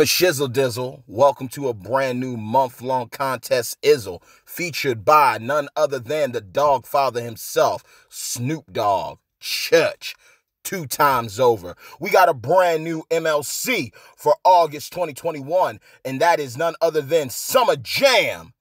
For Shizzle Dizzle, welcome to a brand new month-long contest Izzle, featured by none other than the dog father himself, Snoop Dogg, Church, 2 times over. We got a brand new MLC for August 2021, and that is none other than Summer Jam,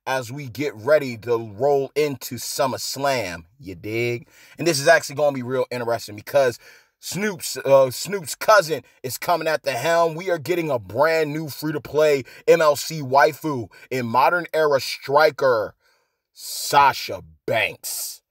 as we get ready to roll into SummerSlam, you dig? And this is actually going to be real interesting because Snoop's cousin is coming at the helm. We are getting a brand new free-to-play MLC waifu in modern era striker Sasha Banks.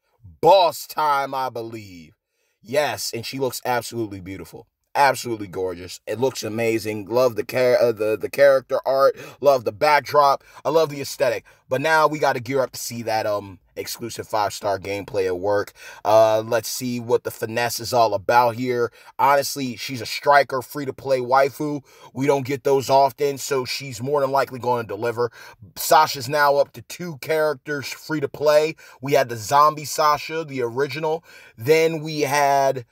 Boss time, I believe. Yes, and she looks absolutely beautiful. Absolutely gorgeous. It looks amazing. Love the character art. Love the backdrop. I love the aesthetic. But now we got to gear up to see that exclusive 5-star gameplay at work. Let's see what the finesse is all about here. Honestly, she's a striker, free-to-play waifu. We don't get those often, so she's more than likely going to deliver. Sasha's now up to 2 characters free-to-play. We had the zombie Sasha, the original. Then we had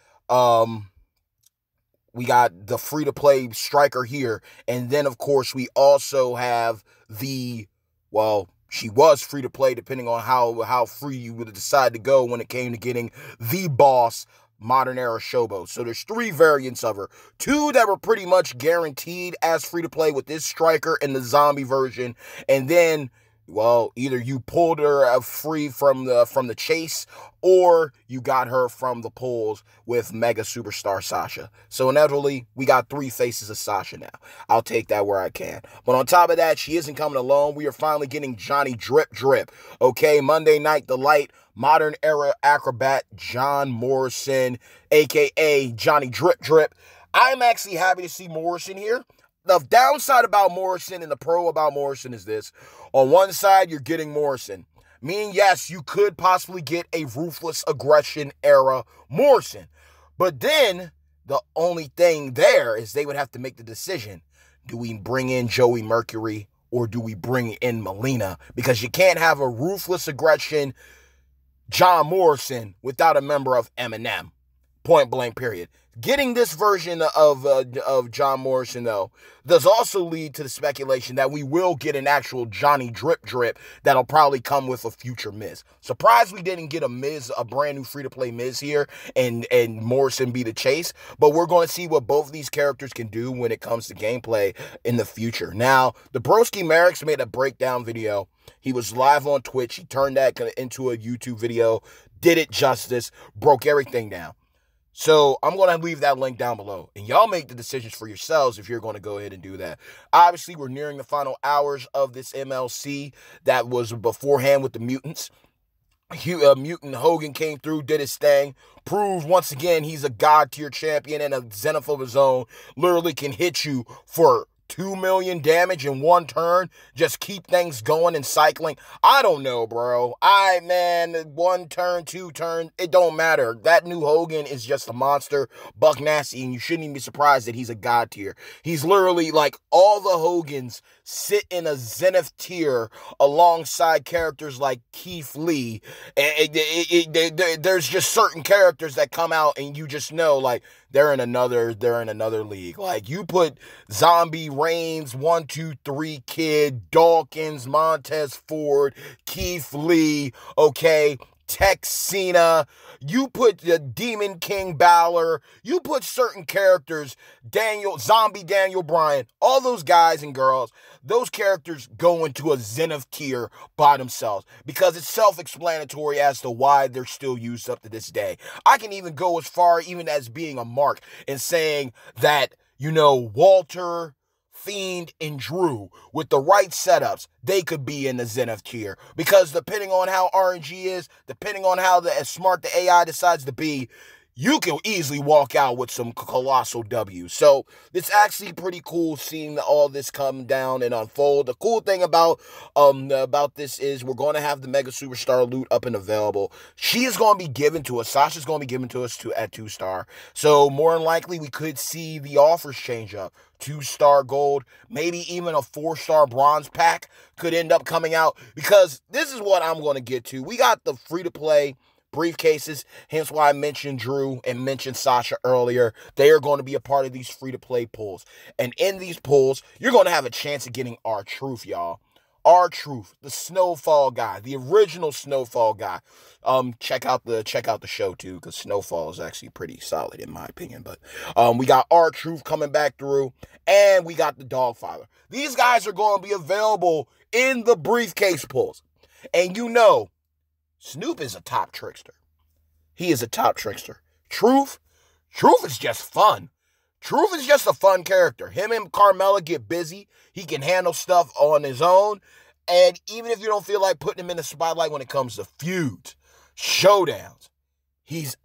we got the free-to-play striker here. And then, of course, we also have the, well, she was free-to-play depending on how free you would decide to go when it came to getting the boss modern era Shobo. So there's 3 variants of her. 2 that were pretty much guaranteed as free-to-play with this striker and the zombie version. And then, well, either you pulled her free from the chase, or you got her from the pulls with Mega Superstar Sasha. So inevitably, we got 3 faces of Sasha now. I'll take that where I can. But on top of that, she isn't coming alone. We are finally getting Johnny Drip Drip. Okay, Monday Night Delight, modern era acrobat John Morrison, a.k.a. Johnny Drip Drip. I'm actually happy to see Morrison here. The downside about Morrison and the pro about Morrison is this. On one side, you're getting Morrison. Meaning, yes, you could possibly get a Ruthless Aggression era Morrison. But then, the only thing there is they would have to make the decision. Do we bring in Joey Mercury or do we bring in Melina? Because you can't have a Ruthless Aggression John Morrison without a member of Eminem. Point blank, period. Getting this version of John Morrison, though, does also lead to the speculation that we will get an actual Johnny Drip Drip that'll probably come with a future Miz. Surprised we didn't get a brand new free-to-play Miz here, and Morrison be the chase, but we're going to see what both of these characters can do when it comes to gameplay in the future. Now, the Broski Merrick's made a breakdown video. He was live on Twitch. He turned that into a YouTube video, did it justice, broke everything down. So I'm going to leave that link down below. And y'all make the decisions for yourselves if you're going to go ahead and do that. Obviously, we're nearing the final hours of this MLC that was beforehand with the Mutants. Mutant Hogan came through, did his thing, proved once again he's a god-tier champion and a zenith of his own. Literally can hit you for 2 million damage in 1 turn, just keep things going and cycling. I don't know, bro. 1 turn, 2 turn, it don't matter. That new Hogan is just a monster, buck nasty, and you shouldn't even be surprised that he's a god tier. He's literally like all the Hogans sit in a zenith tier alongside characters like Keith Lee. There's just certain characters that come out and you just know, like, they're in another league. Like, you put Zombie, Reigns, 1, 2, 3 Kid, Dawkins, Montez Ford, Keith Lee, okay, Tex Cena, you put the Demon King Balor, you put certain characters, Zombie Daniel Bryan, all those guys and girls, those characters go into a zenith tier by themselves because it's self-explanatory as to why they're still used up to this day. I can even go as far even as being a mark and saying that, you know, Walter, Fiend, and Drew, with the right setups, they could be in the zenith tier. Because depending on how RNG is, depending on how as smart the AI decides to be, you can easily walk out with some colossal W's. So it's actually pretty cool seeing all this come down and unfold. The cool thing about this is we're going to have the Mega Superstar loot up and available. She is going to be given to us. Sasha's going to be given to us at 2-star. So more than likely, we could see the offers change up. 2-star gold, maybe even a 4-star bronze pack could end up coming out, because this is what I'm going to get to. We got the free-to-play briefcases, hence why I mentioned Drew and mentioned Sasha earlier. They are going to be a part of these free-to-play pools. And in these pools, you're going to have a chance of getting R-Truth, y'all. R-Truth, the Snowfall guy, the original Snowfall guy. Check out the show too, because Snowfall is actually pretty solid in my opinion. But we got R-Truth coming back through, and we got the Dogfather. These guys are going to be available in the briefcase pulls. And you know, Snoop is a top trickster. He is a top trickster. Truth is just fun. Truth is just a fun character. Him and Carmella get busy. He can handle stuff on his own. And even if you don't feel like putting him in the spotlight when it comes to feuds, showdowns, he's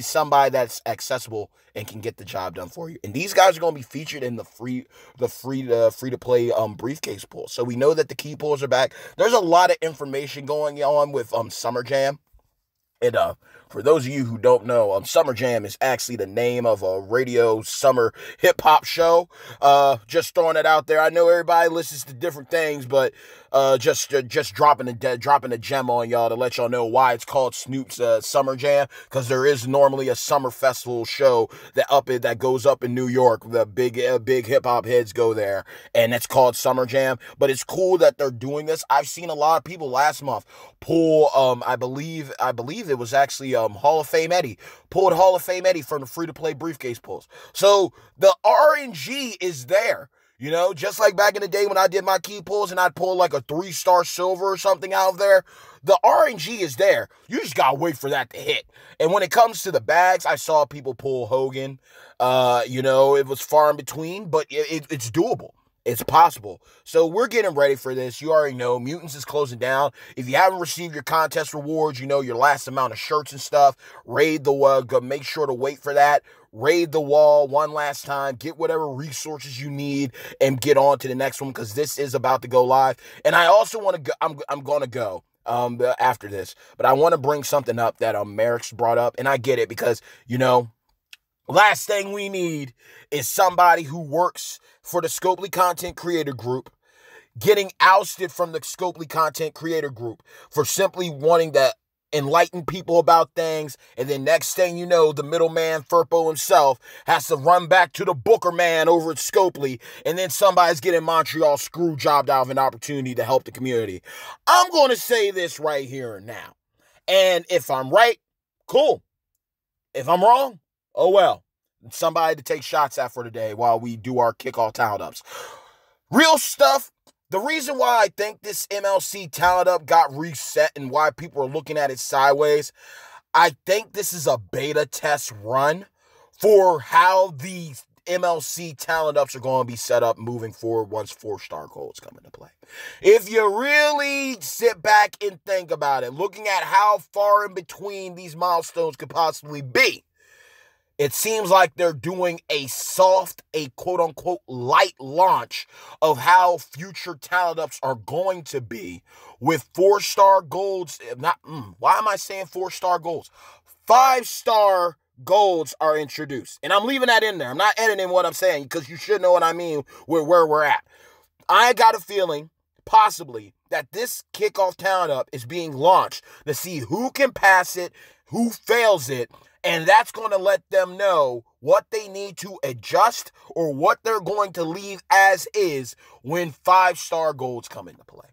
somebody that's accessible and can get the job done for you. And these guys are going to be featured in the free to play briefcase pool. So we know that the key pools are back. There's a lot of information going on with Summer Jam. And for those of you who don't know, Summer Jam is actually the name of a radio summer hip-hop show. Just throwing it out there. I know everybody listens to different things, but just dropping a gem on y'all to let y'all know why it's called Snoop's Summer Jam, because there is normally a summer festival show that goes up in New York. The big hip-hop heads go there, and it's called Summer Jam. But it's cool that they're doing this. I've seen a lot of people last month pull, I believe it was actually Hall of Fame Eddie, pulled Hall of Fame Eddie from the free-to-play briefcase pulls. So the RNG is there. You know, just like back in the day when I did my key pulls and I'd pull like a 3-star silver or something out of there, the RNG is there. You just gotta wait for that to hit. And when it comes to the bags, I saw people pull Hogan. You know, it was far in between, but it's doable. It's possible. So we're getting ready for this. You already know Mutants is closing down. If you haven't received your contest rewards, you know, your last amount of shirts and stuff, raid the make sure to wait for that. Raid the wall one last time. Get whatever resources you need and get on to the next one, because this is about to go live. And I also want to go. I'm going to go after this, but I want to bring something up that Merrick's brought up, and I get it because, you know, last thing we need is somebody who works for the Scopely Content Creator Group getting ousted from the Scopely Content Creator Group for simply wanting to enlighten people about things, and then next thing you know, the middleman Furpo himself has to run back to the Booker man over at Scopely, and then somebody's getting Montreal screw jobbed out of an opportunity to help the community. I'm going to say this right here and now, and if I'm right, cool. If I'm wrong, oh well. Somebody to take shots at for today while we do our kickoff talent ups. Real stuff. The reason why I think this MLC talent up got reset and why people are looking at it sideways, I think this is a beta test run for how the MLC talent ups are going to be set up moving forward once 4-star golds come into play. If you really sit back and think about it, looking at how far in between these milestones could possibly be, it seems like they're doing a quote-unquote light launch of how future talent ups are going to be with 4-star golds. Why am I saying 4-star golds? 5-star golds are introduced. And I'm leaving that in there. I'm not editing what I'm saying because you should know what I mean with where we're at. I got a feeling, possibly, that this kickoff talent up is being launched to see who can pass it, who fails it, and that's going to let them know what they need to adjust or what they're going to leave as is when 5-star golds come into play.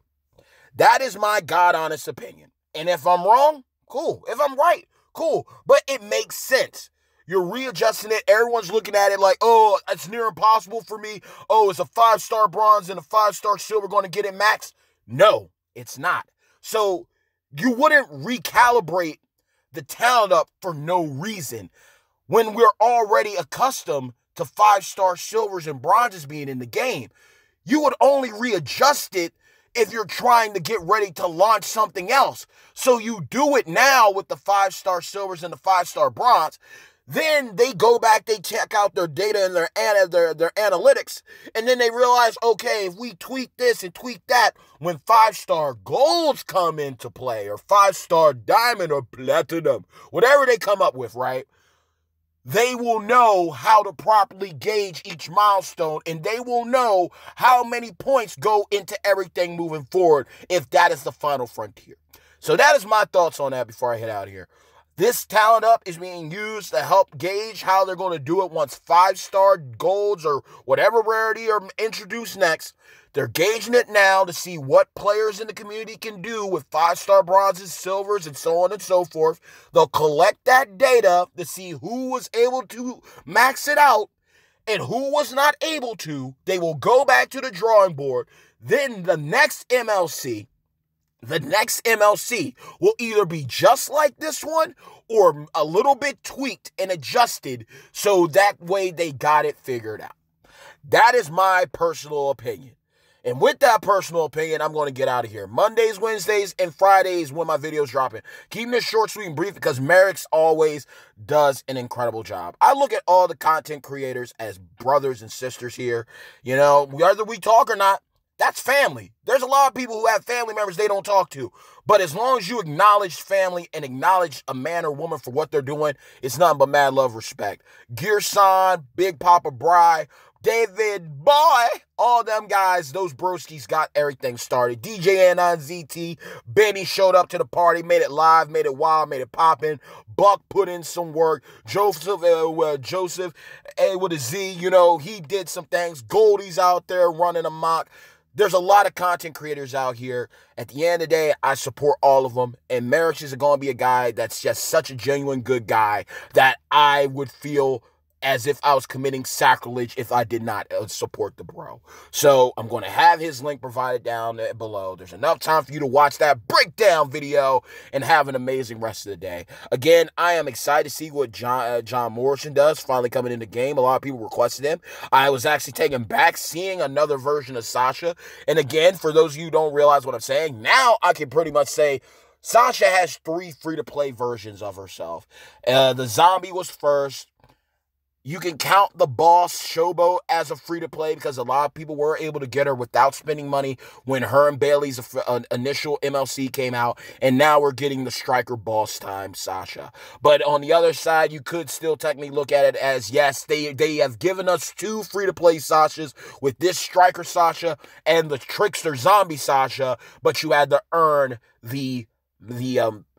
That is my God-honest opinion. And if I'm wrong, cool. If I'm right, cool. But it makes sense. You're readjusting it. Everyone's looking at it like, oh, it's near impossible for me. Oh, is a 5-star bronze and a 5-star silver going to get it max? No, it's not. So you wouldn't recalibrate the talent up for no reason when we're already accustomed to 5-star silvers and bronzes being in the game. You would only readjust it if you're trying to get ready to launch something else. So you do it now with the 5-star silvers and the 5-star bronze. Then they go back, they check out their data and their analytics, and then they realize, okay, if we tweak this and tweak that, when 5-star golds come into play, or 5-star diamond or platinum, whatever they come up with, right? They will know how to properly gauge each milestone, and they will know how many points go into everything moving forward if that is the final frontier. So that is my thoughts on that before I head out of here. This talent up is being used to help gauge how they're going to do it once 5-star golds or whatever rarity are introduced next. They're gauging it now to see what players in the community can do with 5-star bronzes, silvers, and so on and so forth. They'll collect that data to see who was able to max it out and who was not able to. They will go back to the drawing board. Then the next MLC will either be just like this one or a little bit tweaked and adjusted so that way they got it figured out. That is my personal opinion. And with that personal opinion, I'm going to get out of here. Mondays, Wednesdays, and Fridays when my videos dropping. Keeping this short, sweet, and brief because Merrick's always does an incredible job. I look at all the content creators as brothers and sisters here. You know, whether we talk or not, that's family. There's a lot of people who have family members they don't talk to. But as long as you acknowledge family and acknowledge a man or woman for what they're doing, it's nothing but mad love, respect. Gearson, Big Papa Bry, David Boy, all them guys, those broskies got everything started. DJ N on ZT, Benny showed up to the party, made it live, made it wild, made it poppin'. Buck put in some work. Joseph, with a Z, you know, he did some things. Goldie's out there running amok. There's a lot of content creators out here. At the end of the day, I support all of them. And Marriage is going to be a guy that's just such a genuine good guy that I would feel as if I was committing sacrilege if I did not support the bro. So I'm going to have his link provided down below. There's enough time for you to watch that breakdown video and have an amazing rest of the day. Again, I am excited to see what John Morrison does, finally coming in the game. A lot of people requested him. I was actually taken back seeing another version of Sasha. And again, for those of you who don't realize what I'm saying, now I can pretty much say Sasha has 3 free-to-play versions of herself. The zombie was first. You can count the boss Showboat as a free-to-play because a lot of people were able to get her without spending money when her and Bailey's initial MLC came out. And now we're getting the Striker Boss Time Sasha. But on the other side, you could still technically look at it as, yes, they have given us 2 free-to-play Sashas with this Striker Sasha and the Trickster Zombie Sasha. But you had to earn the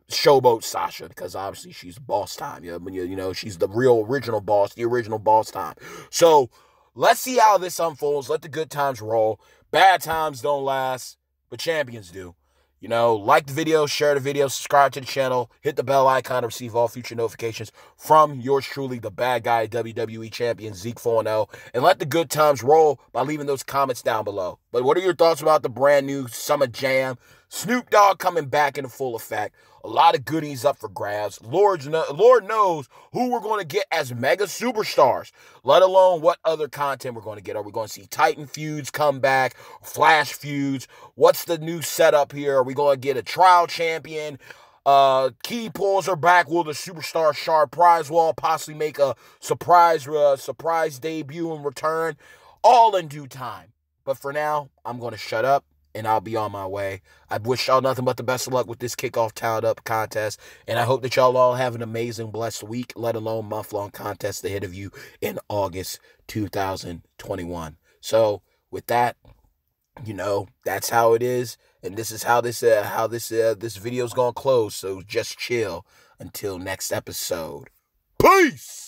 Showboat Sasha, because obviously she's boss time. You know, she's the original boss time. So let's see how this unfolds. Let the good times roll. Bad times don't last, but champions do. You know, like the video, share the video, subscribe to the channel, hit the bell icon to receive all future notifications from yours truly, the bad guy WWE champion Zeke 4-0. And let the good times roll by leaving those comments down below. But what are your thoughts about the brand new Summer Jam? Snoop Dogg coming back in full effect. A lot of goodies up for grabs. Lord knows who we're going to get as mega superstars, let alone what other content we're going to get. Are we going to see Titan feuds come back? Flash feuds? What's the new setup here? Are we going to get a trial champion? Key pulls are back. Will the superstar Shard Prizewall possibly make a surprise debut and return? All in due time. But for now, I'm going to shut up. And I'll be on my way. I wish y'all nothing but the best of luck with this kickoff Talent Up contest. And I hope that y'all all have an amazing, blessed week, let alone month-long contest ahead of you in August 2021. So, with that, you know, that's how it is. And this is how this video is going to close. So, just chill until next episode. Peace!